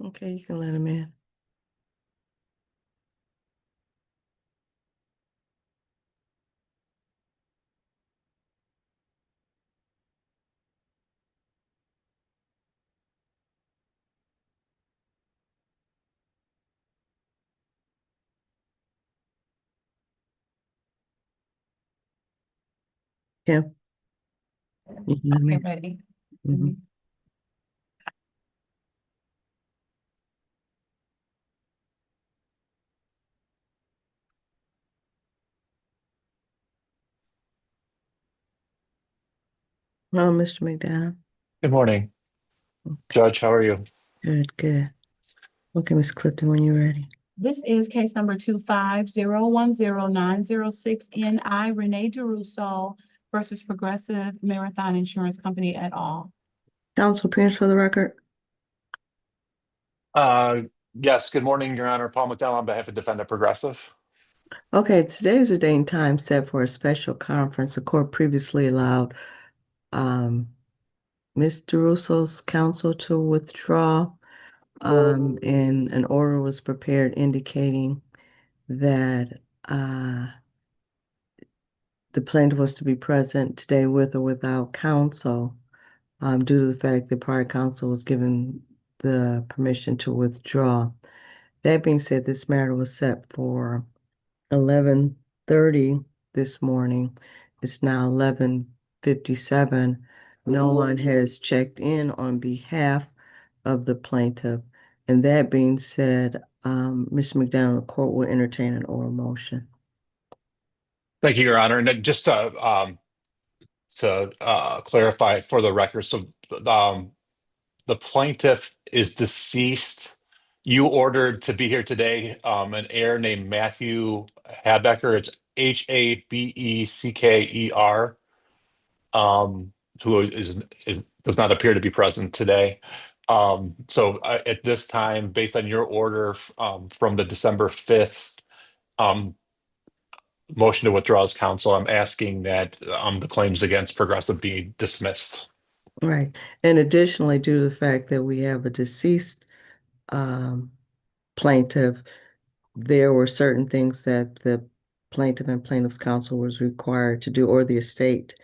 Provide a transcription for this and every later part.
Okay, you can let him in. Kim, you can let him Okay, in. ready. Mhm. Well, Mr. McDonough. Good morning, Judge. How are you? Good, good. Okay, Miss Clifton, when you're ready. This is case number 250109006NI Renee DeRusso versus Progressive Marathon Insurance Company et al. Council appearance for the record. Uh, yes, good morning, Your Honor. Paul McDowell on behalf of Defendant Progressive. Okay, today is a day and time set for a special conference. The court previously allowed Mr. Russo's counsel to withdraw, and an order was prepared indicating that the plaintiff was to be present today with or without counsel, due to the fact that prior counsel was given the permission to withdraw. That being said, this matter was set for 11:30 this morning. It's now 11:57. No one has checked in on behalf of the plaintiff. And that being said, Mr. McDonald, the court will entertain an oral motion. Thank you, Your Honor. And then just to clarify for the record, so the plaintiff is deceased. You ordered to be here today an heir named Matthew Habecker. It's Habeckeer, who does not appear to be present today. So at this time, based on your order from the December 5th motion to withdraw as counsel, I'm asking that the claims against Progressive be dismissed. Right. And additionally, due to the fact that we have a deceased um, plaintiff, there were certain things that the plaintiff and plaintiff's counsel was required to do, or the estate,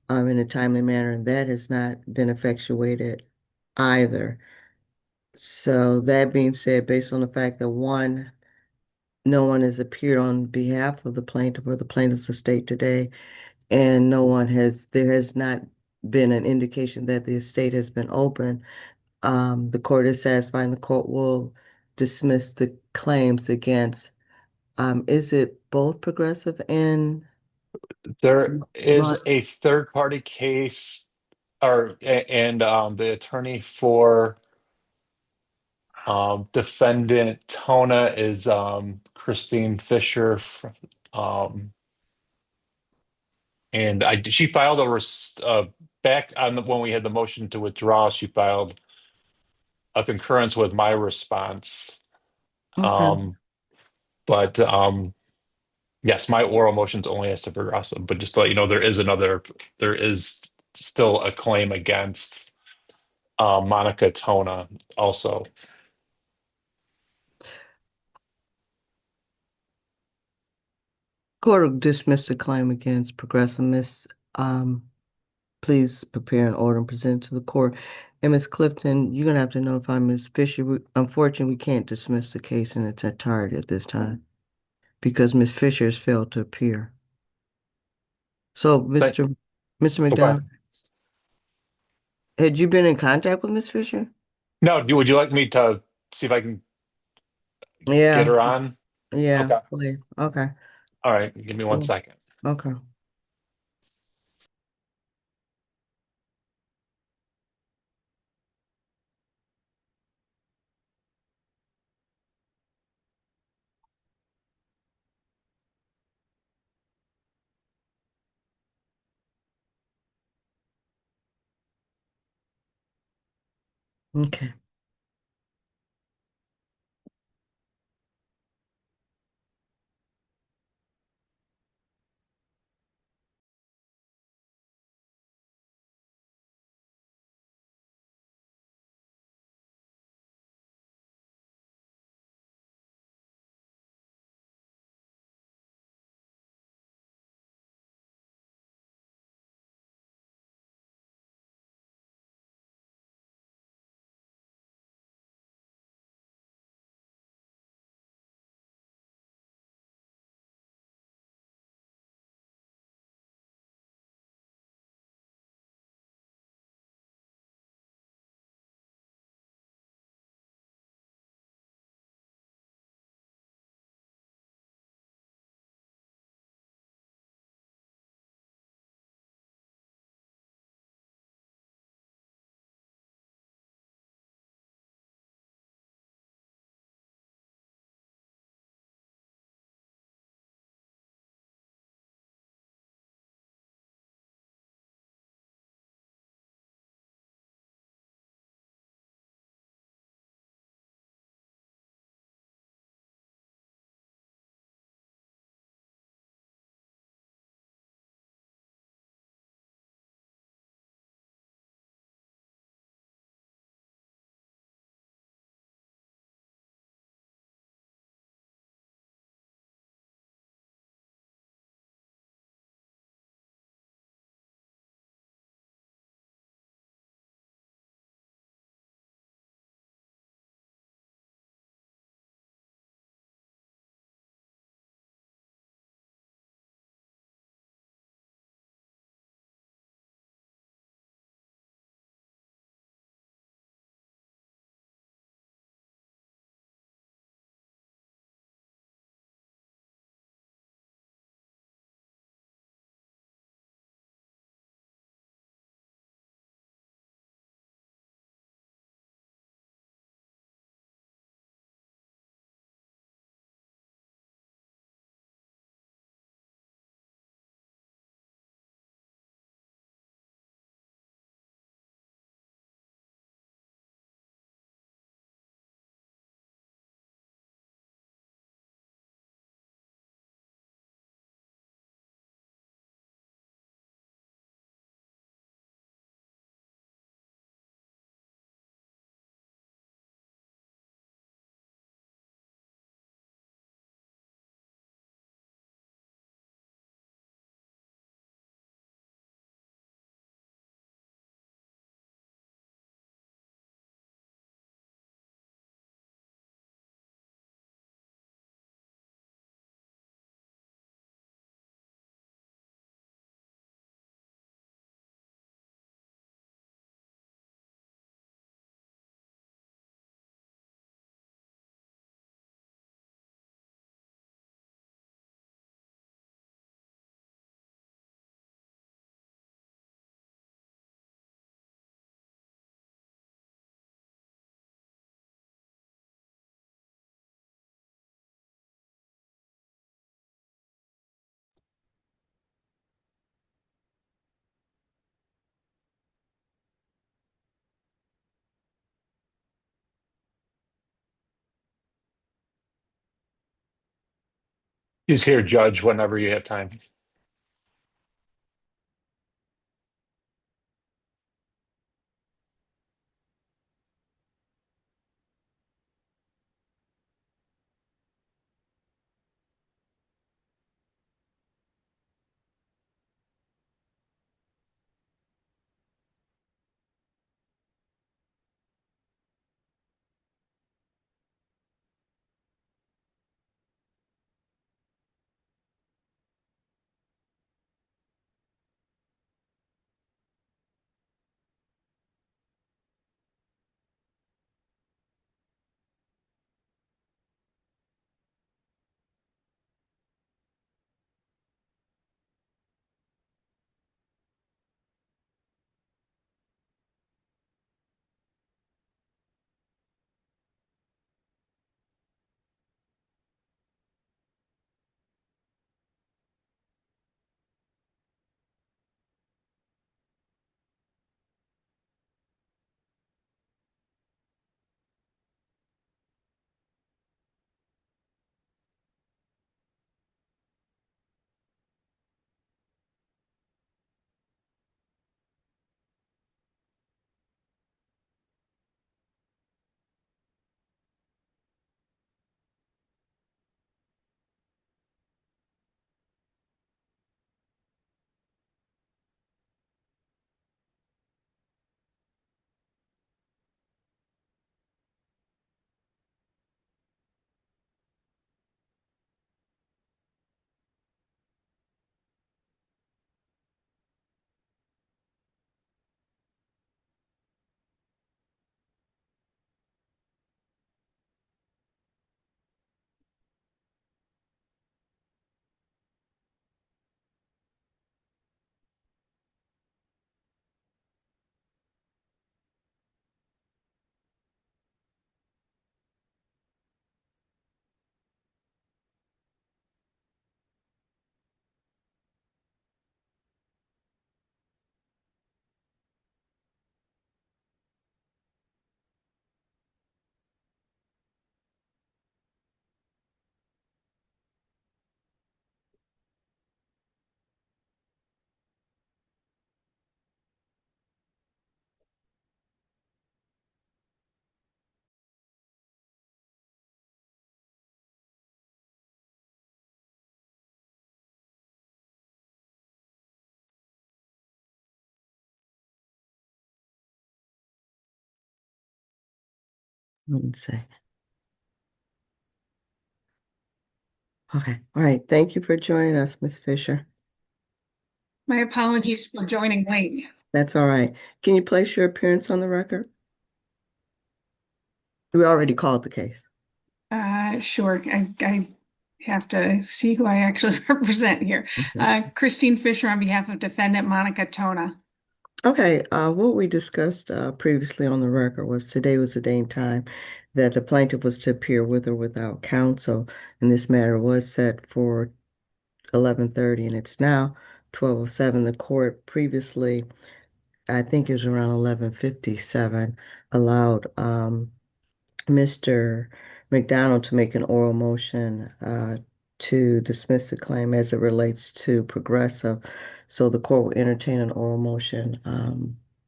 in a timely manner, and that has not been effectuated either. So that being said, based on the fact that one, no one has appeared on behalf of the plaintiff or the plaintiff's estate today, and there has not been an indication that the estate has been open. The court is satisfied, and the court will dismiss the claims against, is it both Progressive and There is Mon? a third party case, and the attorney for defendant Tona is Christine Fisher. Um, and she filed back on when we had the motion to withdraw. She filed a concurrence with my response. Okay. Um, but yes, my oral motion's only as to Progressive. But just to let you know, there is still a claim against Monica Tona also. Court will dismiss the claim against Progressive. Miss, please prepare an order and present it to the court. And Miss Clifton, you're gonna have to notify Miss Fisher. Unfortunately, we can't dismiss the case in its entirety at this time because Miss Fisher has failed to appear. So, Thank, Mr. okay. McDonald, had you been in contact with Miss Fisher? No, would you like me to see if I can get Yeah, her on? yeah, Okay. please. Okay. All right. Give me one Cool. second. Okay. Okay. He's here, Judge, whenever you have time. One second. Okay. All right. Thank you for joining us, Ms. Fisher. My apologies for joining late. That's all right. Can you place your appearance on the record? We already called the case. Sure, I have to see who I actually represent here. Okay. Christine Fisher on behalf of defendant Monica Tona. Okay, what we discussed previously on the record was today was the day and time that the plaintiff was to appear with or without counsel, and this matter was set for 11:30, and it's now 12:07. The court previously, I think it was around 11:57, allowed Mr. McDonald to make an oral motion to dismiss the claim as it relates to Progressive. So the court will entertain an oral motion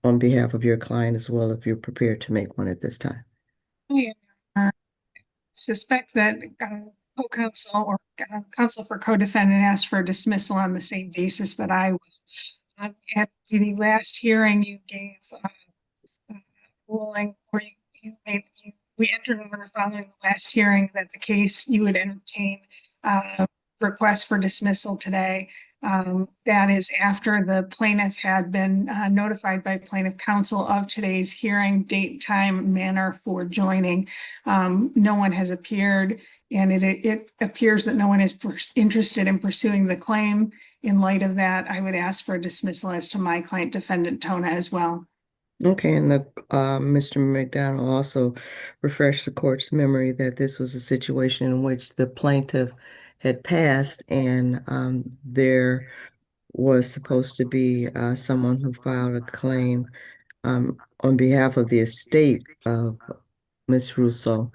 on behalf of your client as well, if you're prepared to make one at this time. I suspect that co-counsel or counsel for co-defendant asked for a dismissal on the same basis that I will. At the last hearing, you gave ruling, or we entered an order following the last hearing that the case you would entertain request for dismissal today. That is after the plaintiff had been notified by plaintiff counsel of today's hearing, date, time, manner for joining. No one has appeared, and it appears that no one is interested in pursuing the claim. In light of that, I would ask for a dismissal as to my client defendant Tona as well. Okay, and the Mr. McDonald also refreshed the court's memory that this was a situation in which the plaintiff had passed, and there was supposed to be someone who filed a claim on behalf of the estate of Miss Russo,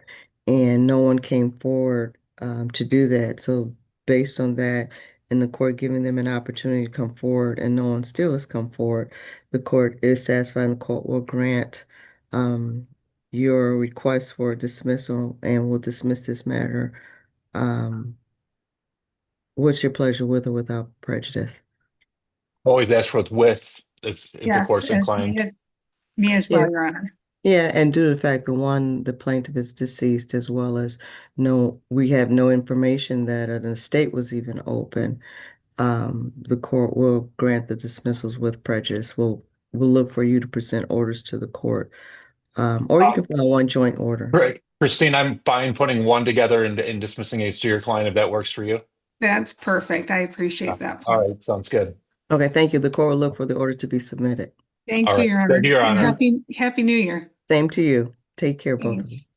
and no one came forward to do that. So based on that, and the court giving them an opportunity to come forward, and no one still has come forward, the court is satisfied, and the court will grant your request for dismissal and will dismiss this matter. What's your pleasure, with or without prejudice? Always ask for it with, if the Yes, court's as inclined. me as Yeah. well, Your Honor. Yeah, and due to the fact the plaintiff is deceased, as well as we have no information that an estate was even open, the court will grant the dismissals with prejudice. We'll look for you to present orders to the court, or you can file one joint order. Great. Christine, I'm fine putting one together and dismissing it to your client if that works for you. That's perfect. I appreciate that. All right, sounds good. Okay, thank you. The court will look for the order to be submitted. Thank All you, right. Your Honor. Thank you, Your And Honor. happy New Year. Same to you. Take care, both of you. Thanks.